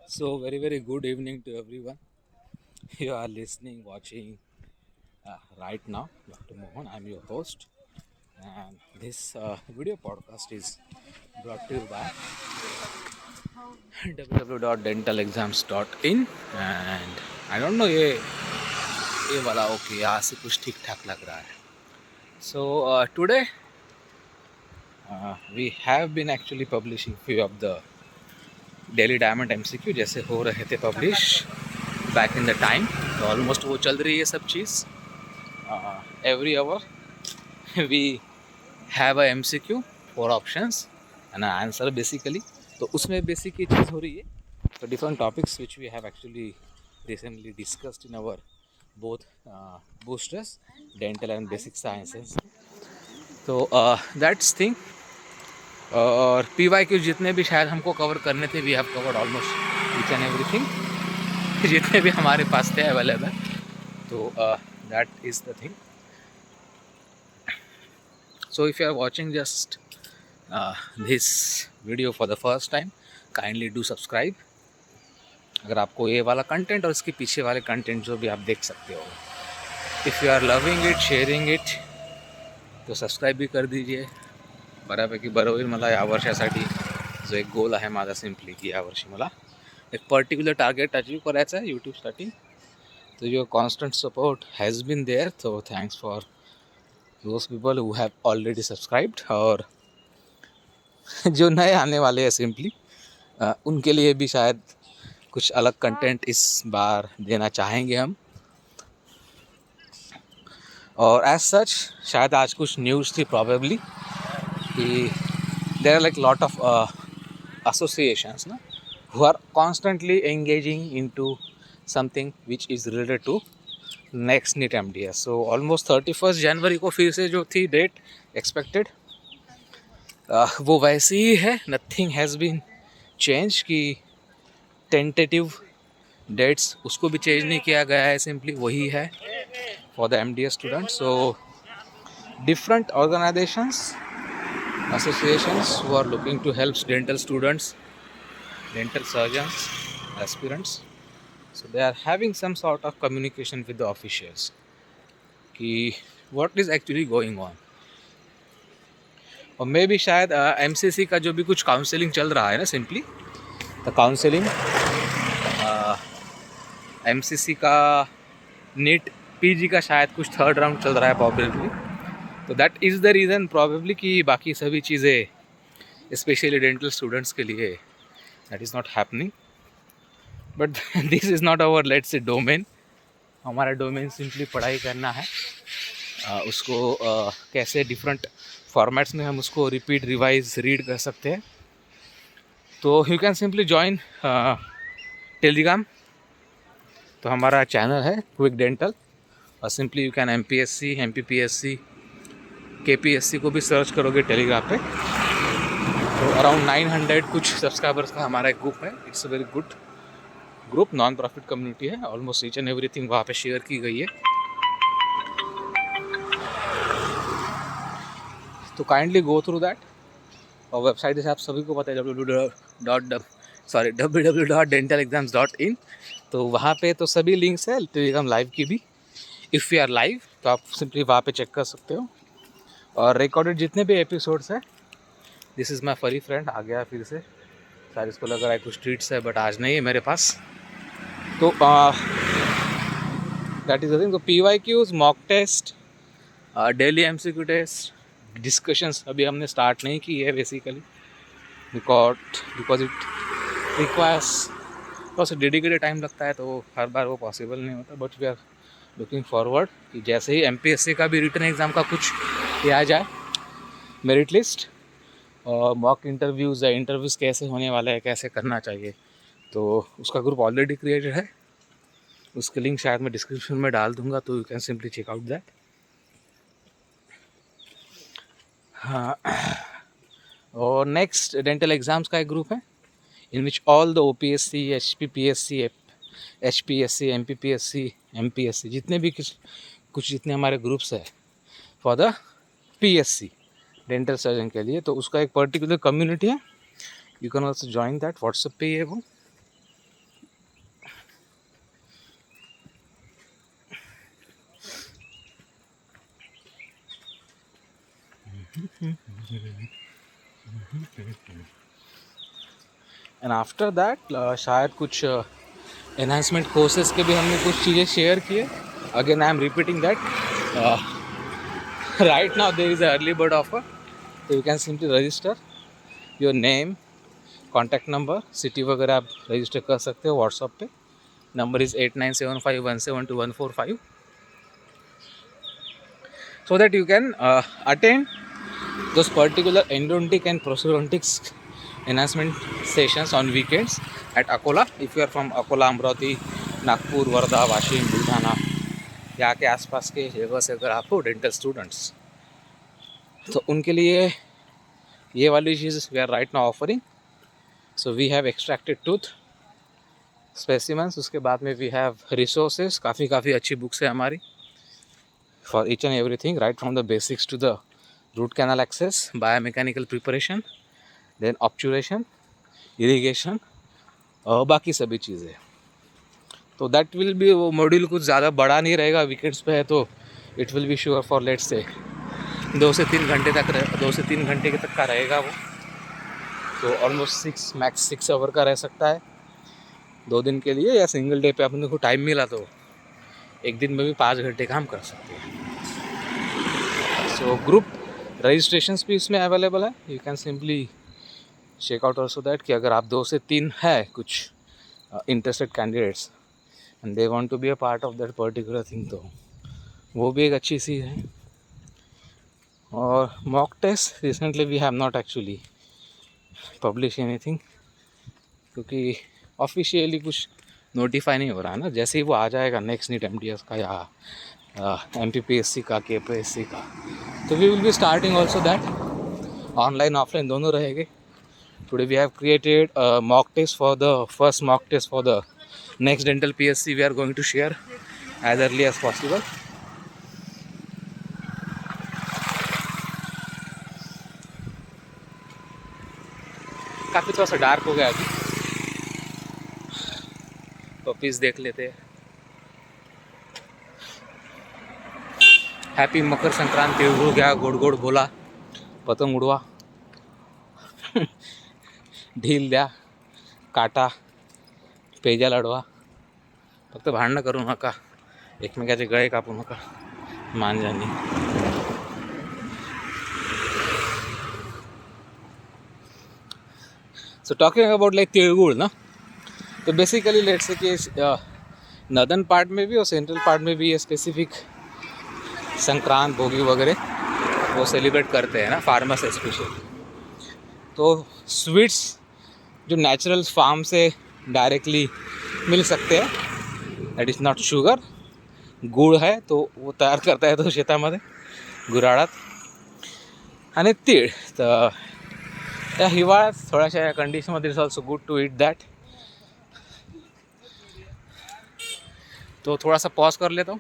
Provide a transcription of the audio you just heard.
So, very good evening to everyone. You are listening, watching right now. Dr. Mohan, I'm your host, and this video podcast is brought to you by www.dentalexams.in. And I don't know ये वाला okay यहाँ से कुछ ठीक ठाक लग रहा है. So today we have been actually publishing few of the daily diamond MCQ जैसे हो रहे थे publish back in the time. तो ऑलमोस्ट वो चल रही है सब चीज़. Every hour we have a MCQ 4 options and answer basically. तो उसमें बेसिक ये चीज़ हो रही है. तो different topics which we have actually recently discussed in our both boosters dental and basic sciences. तो दैट्स थिंग. और पी वाई क्यू जितने भी शायद हमको कवर करने थे we have covered almost each and everything जितने भी हमारे पास थे अवेलेबल. तो that is the thing. So if you are watching just this video for the first time kindly do subscribe. अगर आपको ये वाला कंटेंट और इसके पीछे वाले कंटेंट जो भी आप देख सकते हो, if you are loving it sharing it तो सब्सक्राइब भी कर दीजिए. बऱ्यापैकी बरं होईल. मला यावर्षासाठी जो एक गोल आहे माझा सिम्पली की यावर्षी मला एक पर्टिक्युलर टार्गेट अचीव करायचं आहे यूट्यूबसाठी. तो your constant support has been there. तो thanks for those people who have already subscribed. और जो नए आने वाले हैं सिंपली उनके लिए भी शायद कुछ अलग कंटेंट इस बार देना चाहेंगे हम. और एज सच शायद आज कुछ न्यूज़ थी प्रॉबेबली कि there are like lot of associations ना who are constantly engaging into something which is related to next NEET MDS. So almost 31st जनवरी को फिर से जो थी डेट एक्सपेक्टेड वो वैसी ही है. नथिंग हैज़ बीन चेंज कि टेंटेटिव डेट्स उसको भी चेंज नहीं किया गया है. सिंपली वही है for the MDS students. So different organisations associations who are looking to help dental students, dental surgeons, aspirants. So they are having some sort of communication with the officials कि what is actually going on. और मे भी शायद MCC का जो भी कुछ counselling चल रहा है ना सिंपली द काउंसलिंग MCC का नीट PG का शायद कुछ थर्ड राउंड चल रहा है प्रॉबेबली. तो that is the reason probably कि बाकी सभी चीज़ें स्पेशली डेंटल स्टूडेंट्स के लिए that is not happening. But this is not our let's say domain. हमारा डोमेन सिंपली पढ़ाई करना है. उसको कैसे डिफरेंट फॉर्मेट्स में हम उसको रिपीट रिवाइज रीड कर सकते हैं. तो you can simply join Telegram. तो हमारा चैनल है क्विक डेंटल. और simply you can MPSC MPPSC KPSC को भी सर्च करोगे टेलीग्राम पे. तो अराउंड 900 कुछ सब्सक्राइबर्स का हमारा एक ग्रुप है. It's a very good group. Non profit community है. ऑलमोस्ट ईच एंड एवरीथिंग वहाँ पे शेयर की गई है. तो काइंडली गो थ्रू दैट. और वेबसाइट जैसे आप सभी को पता है www.dentalexams.in. तो वहाँ पे तो सभी लिंक्स है टेलीग्राम लाइव की भी. इफ़ यू आर लाइव तो आप सिंपली वहाँ पे चेक कर सकते हो. और रिकॉर्डेड जितने भी एपिसोड्स हैं. दिस इज़ माई फरी फ्रेंड आ गया फिर से. शायद इसको लग रहा है कुछ ट्रीट्स है बट आज नहीं है मेरे पास. तो दैट इज़ द थिंग. तो PYQs mock test daily MCQ test discussions अभी हमने स्टार्ट नहीं की है बेसिकली बिकॉज इट रिक्वायर्स थोड़ा सा डेडिकेटेड टाइम लगता है. तो हर बार वो पॉसिबल नहीं होता. But we are looking forward कि जैसे ही MPSC का भी रिटन एग्ज़ाम का कुछ किया जाए मेरिट लिस्ट और मॉक इंटरव्यूज़ या इंटरव्यूज़ कैसे होने वाला है कैसे करना चाहिए. तो उसका ग्रुप ऑलरेडी क्रिएटेड है. उसके लिंक शायद मैं डिस्क्रिप्शन में डाल दूंगा. तो you can simply check out that. हाँ. और नेक्स्ट डेंटल एग्ज़ाम्स का एक ग्रुप है in which all the OPSC HPPSC HPSC MPPSC MPSC जितने भी कुछ जितने हमारे ग्रुप्स है for the PSC dental surgeon के लिए. तो उसका एक पर्टिकुलर कम्युनिटी है. You can also join that. WhatsApp पे ही है वो. एंड आफ्टर दैट शायद कुछ एनहांसमेंट कोर्सेज के भी हमने कुछ चीज़ें शेयर किए. Again I am repeating that right now there is a early bird offer. You can simply register your name, contact number, city वगैरह आप रजिस्टर कर सकते हो व्हाट्सअप पे. Number is 8975172145. So that you can attend those particular endodontic and prosthodontics enhancement sessions on weekends at Akola. If you are from Akola, Amravati, Nagpur, Warda, Washim, Buldhana, यहाँ के आसपास के जगह से अगर आप हो डेंटल स्टूडेंट्स, तो उनके लिए ये वाली चीज़ we are right now offering. So we have extracted tooth specimens. उसके बाद में वी हैव रिसोर्सेज. काफ़ी अच्छी बुक्स है हमारी for each and everything, right from the basics to the root canal access, biomechanical preparation, then obturation, irrigation, बाकी सभी चीज़ें. तो दैट विल बी, वो मॉड्यूल कुछ ज़्यादा बड़ा नहीं रहेगा. वीकेंड्स पे है तो it will be sure for let's say 2 से 3 घंटे तक का रहेगा वो. तो ऑलमोस्ट 6 मैक्स 6 आवर का रह सकता है 2 दिन के लिए. या सिंगल डे पे अपने को टाइम मिला तो एक दिन में भी 5 घंटे काम कर सकते हैं. सो ग्रुप रजिस्ट्रेशंस भी इसमें अवेलेबल है. You can simply check out also that कि अगर आप 2 से 3 है कुछ interested candidates and they want to be a part of that particular thing, तो वो भी एक अच्छी चीज़ है. और mock test recently we have not actually publish anything, क्योंकि ऑफिशियली कुछ नोटिफाई नहीं हो रहा है ना. जैसे ही वो आ जाएगा नेक्स्ट नीट MTS का या MPPSC का, KPSC का, तो we will be starting also that. Online offline दोनों रहेंगे. Today we have created mock test for the first mock test for the next dental PSC. We are going to share as early as possible. काफ़ी थोड़ा सा dark हो गया अभी. Puppies देख लेते हैं. हॅपी मकर संक्रांत. तिळगुळ घ्या, गोड गोड बोला, पतंग उडवा, ढील द्या, काटा, पेजा लढवा. फक्त भांडणं करू नका, एकमेकाचे गळे कापू नका मांजानी. सो टॉकिंग अबाउट लाइक तिळगुळ ना, तो बेसिकली लेट्स से कि नदर्न पार्ट में भी और सेंट्रल पार्ट में भी ये स्पेसिफिक संक्रांत, भोगी वगैरह वो सेलिब्रेट करते हैं ना, फार्मर्स स्पेशली. तो स्वीट्स जो नेचुरल फार्म से डायरेक्टली मिल सकते हैं, दॅट इज नॉट शुगर. गूळ है तो वो तयार करता है तो शेतामध्ये गुराळात. आणि तीळ तर त्या हिवाळ्यात थोड्याशा या कंडिशनमध्ये it's also good to eat that. तो थोड़ा सा पॉज कर लेता हूँ.